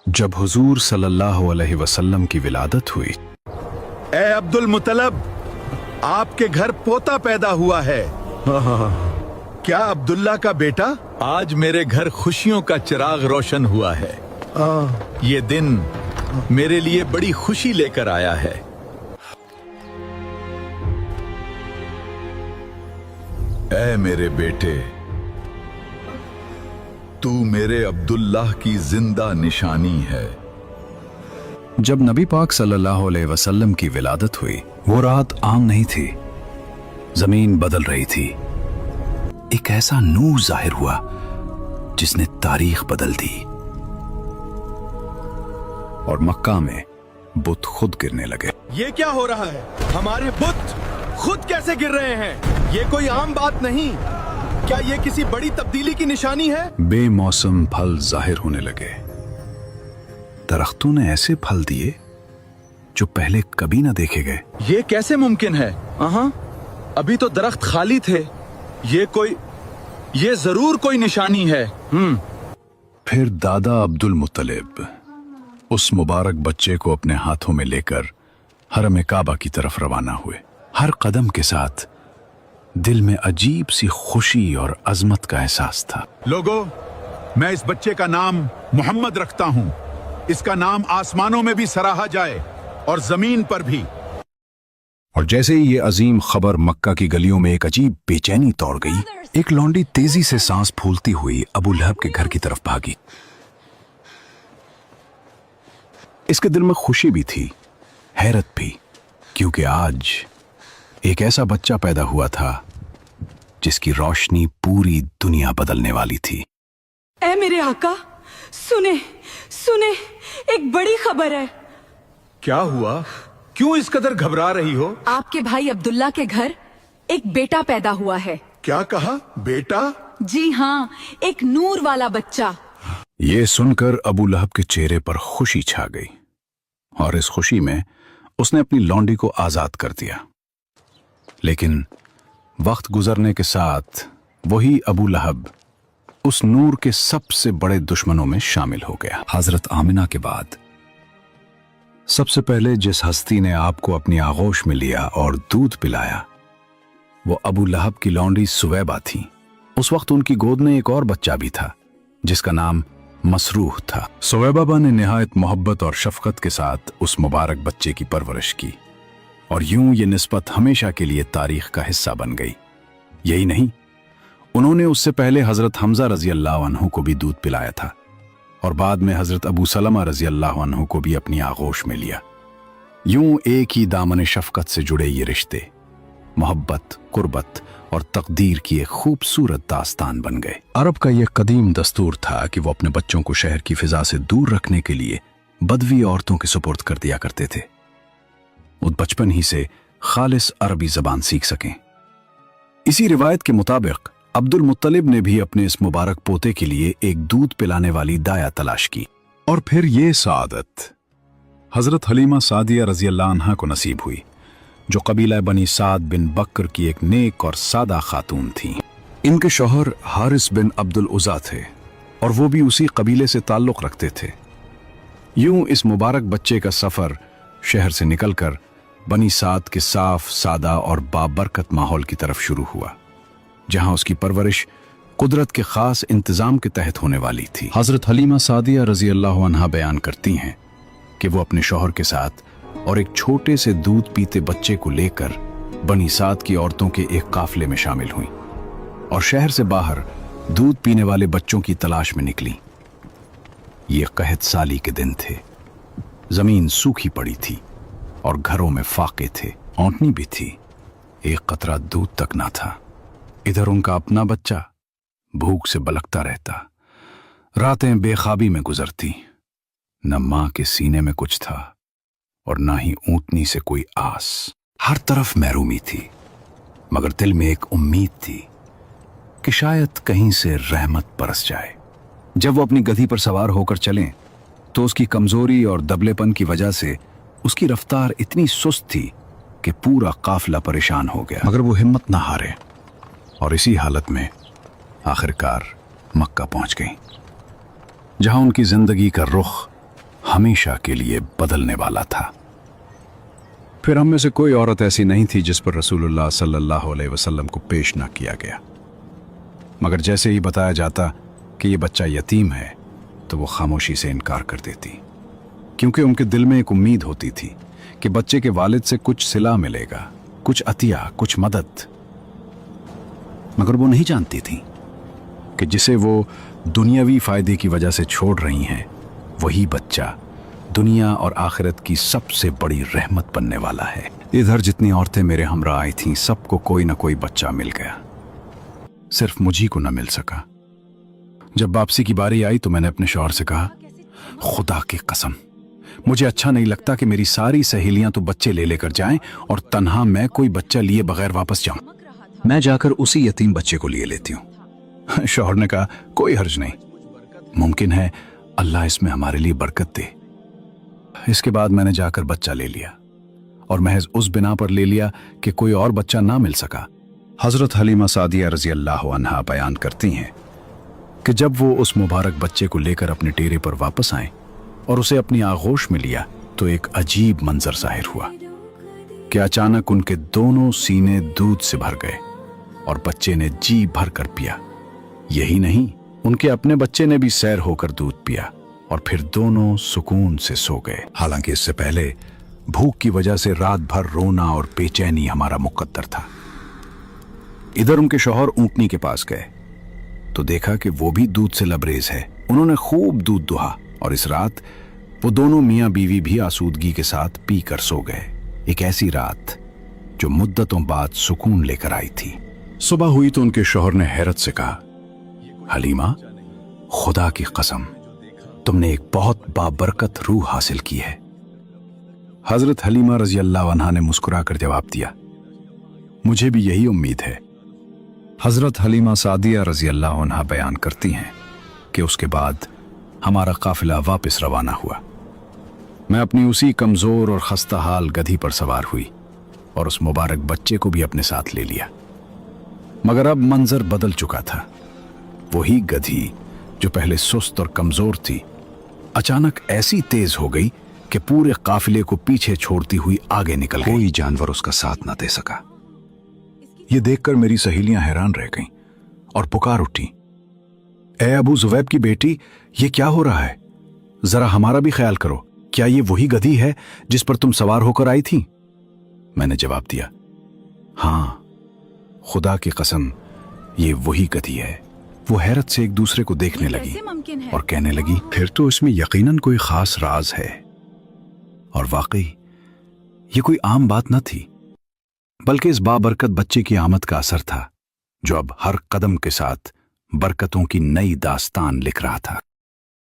जब हुजूर सल्लल्लाहु अलैहि वसल्लम की विलादत हुई, ए अब्दुल मुतलब, आपके घर पोता पैदा हुआ है। क्या अब्दुल्ला का बेटा? आज मेरे घर खुशियों का चिराग रोशन हुआ है। ये दिन मेरे लिए बड़ी खुशी लेकर आया है। ऐ मेरे बेटे, तू मेरे अब्दुल्लाह की जिंदा निशानी है। जब नबी पाक सल्लल्लाहु अलैहि वसल्लम की विलादत हुई, वो रात आम नहीं थी। जमीन बदल रही थी। एक ऐसा नूर जाहिर हुआ जिसने तारीख बदल दी, और मक्का में बुत खुद गिरने लगे। ये क्या हो रहा है? हमारे बुत खुद कैसे गिर रहे हैं? ये कोई आम बात नहीं। क्या ये किसी बड़ी तब्दीली की निशानी है? बेमौसम फल जाहिर होने लगे। दरख्तों ने ऐसे फल दिए जो पहले कभी ना देखे गए। ये कैसे मुमकिन है? अभी तो दरख्त खाली थे। ये जरूर कोई निशानी है। फिर दादा अब्दुल मुत्तलिब उस मुबारक बच्चे को अपने हाथों में लेकर हरम काबा की तरफ रवाना हुए। हर कदम के साथ दिल में अजीब सी खुशी और अजमत का एहसास था। लोगों, मैं इस बच्चे का नाम मोहम्मद रखता हूँ। इसका नाम आसमानों में भी सराहा जाए और जमीन पर भी। और जैसे ही ये अजीम खबर मक्का की गलियों में एक अजीब बेचैनी तौड़ गई, एक लौंडी तेजी से सांस फूलती हुई अबू लहब के घर की तरफ भागी। इसके दिल में खुशी भी थी, हैरत भी, क्योंकि आज एक ऐसा बच्चा पैदा हुआ था जिसकी रोशनी पूरी दुनिया बदलने वाली थी। ऐ मेरे आका, सुने सुने, एक बड़ी खबर है। क्या हुआ? क्यों इस कदर घबरा रही हो? आपके भाई अब्दुल्ला के घर एक बेटा पैदा हुआ है। क्या कहा? बेटा? जी हाँ, एक नूर वाला बच्चा। ये सुनकर अबू लहब के चेहरे पर खुशी छा गई, और इस खुशी में उसने अपनी लौंडी को आजाद कर दिया। लेकिन वक्त गुजरने के साथ वही अबू लहब उस नूर के सबसे बड़े दुश्मनों में शामिल हो गया। हजरत आमिना के बाद सबसे पहले जिस हस्ती ने आपको अपनी आगोश में लिया और दूध पिलाया, वो अबू लहब की लौंडी सुवैबा थी। उस वक्त उनकी गोद में एक और बच्चा भी था जिसका नाम मसरूह था। सुवैबा ने निहायत मोहब्बत और शफकत के साथ उस मुबारक बच्चे की परवरिश की, और यूं ये निस्बत हमेशा के लिए तारीख का हिस्सा बन गई। यही नहीं, उन्होंने उससे पहले हजरत हमजा रजी अल्लाह अन्हु को भी दूध पिलाया था, और बाद में हजरत अबू सलमा रजी अल्लाह अन्हु को भी अपनी आगोश में लिया। यूं एक ही दामन शफकत से जुड़े ये रिश्ते मोहब्बत, कुर्बत और तकदीर की एक खूबसूरत दास्तान बन गए। अरब का यह कदीम दस्तूर था कि वो अपने बच्चों को शहर की फिजा से दूर रखने के लिए बदवी औरतों के सुपुर्द कर दिया करते थे। वो बचपन ही से खालिस अरबी जबान सीख सकें। इसी रिवायत के मुताबिक अब्दुल मुत्तलिब ने भी अपने इस मुबारक पोते के लिए एक दूध पिलाने वाली दाया तलाश की, और फिर ये सादत हजरत हलीमा सादिया रजी अल्लाह अन्हा को नसीब हुई, जो कबीला बनी साद बिन बकर की एक नेक और सादा खातून थी। इनके शौहर हारिस बिन अब्दुल उज़ा थे, और वो भी उसी कबीले से ताल्लुक रखते थे। यूं इस मुबारक बच्चे का सफर शहर से निकलकर बनी साद के साफ, सादा और बाबरकत माहौल की तरफ शुरू हुआ, जहां उसकी परवरिश कुदरत के खास इंतजाम के तहत होने वाली थी। हजरत हलीमा सादिया रजी अल्लाह अन्हा बयान करती हैं कि वो अपने शौहर के साथ और एक छोटे से दूध पीते बच्चे को लेकर बनी साद की औरतों के एक काफले में शामिल हुई, और शहर से बाहर दूध पीने वाले बच्चों की तलाश में निकली। ये कहत साली के दिन थे। जमीन सूखी पड़ी थी और घरों में फाके थे, औंटनी भी थी, एक कतरा दूध तक ना था। इधर उनका अपना बच्चा भूख से बलकता रहता। रातें बेखाबी में गुजरती। न मां के सीने में कुछ था और ना ही ऊंटनी से कोई आस। हर तरफ महरूमी थी, मगर दिल में एक उम्मीद थी कि शायद कहीं से रहमत बरस जाए। जब वो अपनी गधी पर सवार होकर चलें तो उसकी कमजोरी और दबलेपन की वजह से उसकी रफ्तार इतनी सुस्त थी कि पूरा काफिला परेशान हो गया, मगर वो हिम्मत ना हारे, और इसी हालत में आखिरकार मक्का पहुंच गई, जहां उनकी जिंदगी का रुख हमेशा के लिए बदलने वाला था। फिर हम में से कोई औरत ऐसी नहीं थी जिस पर रसूलुल्लाह सल्लल्लाहु अलैहि वसल्लम को पेश ना किया गया, मगर जैसे ही बताया जाता कि ये बच्चा यतीम है तो वो खामोशी से इनकार कर देती, क्योंकि उनके दिल में एक उम्मीद होती थी कि बच्चे के वालिद से कुछ सिला मिलेगा, कुछ अतिया, कुछ मदद। मगर वो नहीं जानती थी कि जिसे वो दुनियावी फायदे की वजह से छोड़ रही हैं, वही बच्चा दुनिया और आखिरत की सबसे बड़ी रहमत बनने वाला है। इधर जितनी औरतें मेरे हमरा आई थीं, सबको कोई ना कोई बच्चा मिल गया, सिर्फ मुझी को न मिल सका। जब वापसी की बारी आई तो मैंने अपने शौहर से कहा, खुदा की कसम, मुझे अच्छा नहीं लगता कि मेरी सारी सहेलियां तो बच्चे ले लेकर जाएं और तन्हा मैं कोई बच्चा लिए बगैर वापस जाऊं। मैं जाकर उसी यतीम बच्चे को लिए लेती हूं। शौहर ने कहा, कोई हर्ज नहीं, मुमकिन है अल्लाह इसमें हमारे लिए बरकत दे। इसके बाद मैंने जाकर बच्चा ले लिया, और महज उस बिना पर ले लिया कि कोई और बच्चा ना मिल सका। हजरत हलीमा सादिया रजी अल्लाह अन्हा बयान करती हैं कि जब वो उस मुबारक बच्चे को लेकर अपने डेरे पर वापस आए और उसे अपनी आगोश में लिया तो एक अजीब मंजर जाहिर हुआ कि अचानक उनके दोनों सीने दूध से भर गए और बच्चे ने जी भर कर पिया। यही नहीं, उनके अपने बच्चे ने भी सैर होकर दूध पिया और फिर दोनों सुकून से सो गए। हालांकि इससे पहले भूख की वजह से रात भर रोना और बेचैनी हमारा मुकद्दर था। इधर उनके शौहर ऊंटनी के पास गए तो देखा कि वो भी दूध से लबरेज है। उन्होंने खूब दूध दुहा और इस रात वो दोनों मियां बीवी भी आसूदगी के साथ पी कर सो गए। एक ऐसी रात जो मुद्दतों बाद सुकून लेकर आई थी। सुबह हुई तो उनके शौहर ने हैरत से कहा, हलीमा, खुदा की कसम, तुमने एक बहुत बाबरकत रूह हासिल की है। हजरत हलीमा रजी अल्लाह अन्हा ने मुस्कुराकर जवाब दिया, मुझे भी यही उम्मीद है। हजरत हलीमा सादिया रजी अल्लाह अन्हा बयान करती हैं कि उसके बाद हमारा काफिला वापस रवाना हुआ। मैं अपनी उसी कमजोर और खस्ता हाल गधी पर सवार हुई और उस मुबारक बच्चे को भी अपने साथ ले लिया। मगर अब मंजर बदल चुका था। वही गधी जो पहले सुस्त और कमजोर थी, अचानक ऐसी तेज हो गई कि पूरे काफिले को पीछे छोड़ती हुई आगे निकल गई। कोई जानवर उसका साथ ना दे सका। ये देखकर मेरी सहेलियां हैरान रह गईं और पुकार उठी, ए अबू जुवैब की बेटी, ये क्या हो रहा है? जरा हमारा भी ख्याल करो। क्या ये वही गधी है जिस पर तुम सवार होकर आई थी? मैंने जवाब दिया, हां, खुदा की कसम, ये वही गधी है। वो हैरत से एक दूसरे को देखने लगी और कहने लगी, फिर तो इसमें यकीनन कोई खास राज है। और वाकई ये कोई आम बात न थी, बल्कि इस बाबरकत बच्चे की आमद का असर था जो अब हर कदम के साथ बरकतों की नई दास्तान लिख रहा था।